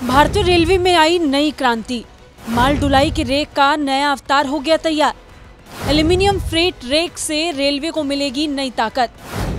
भारतीय रेलवे में आई नई क्रांति। माल ढुलाई के रेक का नया अवतार हो गया तैयार। एल्यूमीनियम फ्रेट रेक से रेलवे को मिलेगी नई ताकत।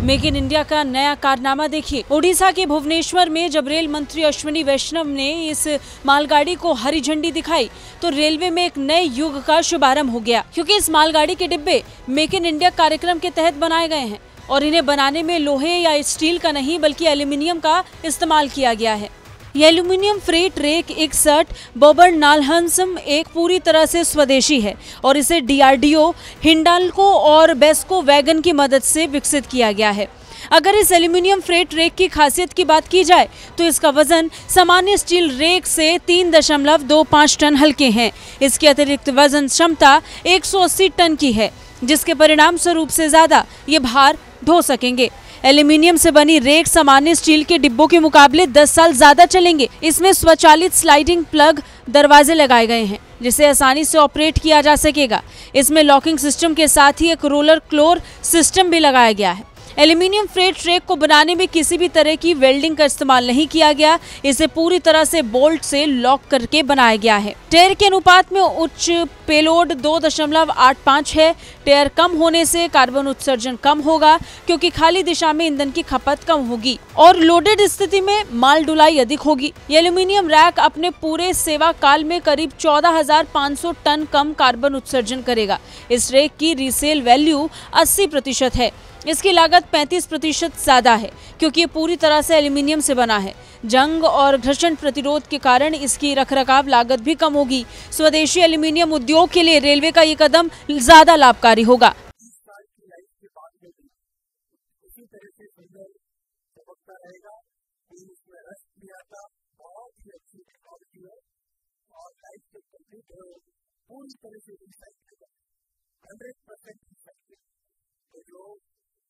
मेक इन इंडिया का नया कारनामा देखिए। ओडिशा के भुवनेश्वर में जब रेल मंत्री अश्विनी वैष्णव ने इस मालगाड़ी को हरी झंडी दिखाई तो रेलवे में एक नए युग का शुभारंभ हो गया, क्योंकि इस मालगाड़ी के डिब्बे मेक इन इंडिया कार्यक्रम के तहत बनाए गए हैं और इन्हें बनाने में लोहे या स्टील का नहीं बल्कि एल्यूमीनियम का इस्तेमाल किया गया है। यह एल्यूमीनियम फ्रेट रेक 61 बॉबर नालहंसम एक पूरी तरह से स्वदेशी है और इसे डीआरडीओ, हिंडाल्को और बेस्को वैगन की मदद से विकसित किया गया है। अगर इस एल्यूमीनियम फ्रेट रेक की खासियत की बात की जाए तो इसका वजन सामान्य स्टील रेक से 3.25 टन हल्के हैं। इसकी अतिरिक्त वजन क्षमता 180 टन की है, जिसके परिणाम स्वरूप से ज्यादा ये भार ढो सकेंगे। एल्यूमीनियम से बनी रेक सामान्य स्टील के डिब्बों के मुकाबले 10 साल ज्यादा चलेंगे। इसमें स्वचालित स्लाइडिंग प्लग दरवाजे लगाए गए हैं, जिसे आसानी से ऑपरेट किया जा सकेगा। इसमें लॉकिंग सिस्टम के साथ ही एक रोलर क्लोर सिस्टम भी लगाया गया है। एल्यूमीनियम फ्रेट रेक को बनाने में किसी भी तरह की वेल्डिंग का इस्तेमाल नहीं किया गया। इसे पूरी तरह से बोल्ट से लॉक करके बनाया गया है। टेयर के अनुपात में उच्च पेलोड 2.85 है। टेयर कम होने से कार्बन उत्सर्जन कम होगा, क्योंकि खाली दिशा में ईंधन की खपत कम होगी और लोडेड स्थिति में माल ढुलाई अधिक होगी। ये एल्यूमीनियम रैक अपने पूरे सेवा काल में करीब 14,500 टन कम कार्बन उत्सर्जन करेगा। इस रेक की रीसेल वैल्यू 80% है। इसकी लागत 35% ज्यादा है, क्योंकि ये पूरी तरह से एल्यूमीनियम से बना है। जंग और घर्षण प्रतिरोध के कारण इसकी रखरखाव लागत भी कम होगी। स्वदेशी एल्यूमीनियम उद्योग के लिए रेलवे का ये कदम ज्यादा लाभकारी होगा।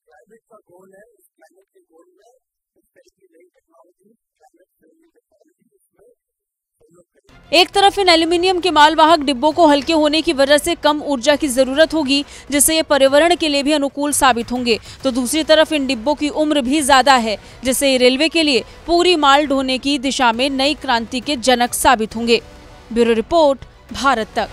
क्लाइमेट का गोल है, इस क्लाइमेट के गोल में इस तरह की नई टेक्नोलॉजी, क्लाइमेट फ्रेंडली टेक्नोलॉजी इसमें एक तरफ इन एल्यूमीनियम के मालवाहक डिब्बों को हल्के होने की वजह से कम ऊर्जा की जरूरत होगी, जिससे ये पर्यावरण के लिए भी अनुकूल साबित होंगे, तो दूसरी तरफ इन डिब्बों की उम्र भी ज्यादा है, जिससे रेलवे के लिए पूरी माल ढोने की दिशा में नई क्रांति के जनक साबित होंगे। ब्यूरो रिपोर्ट, भारत तक।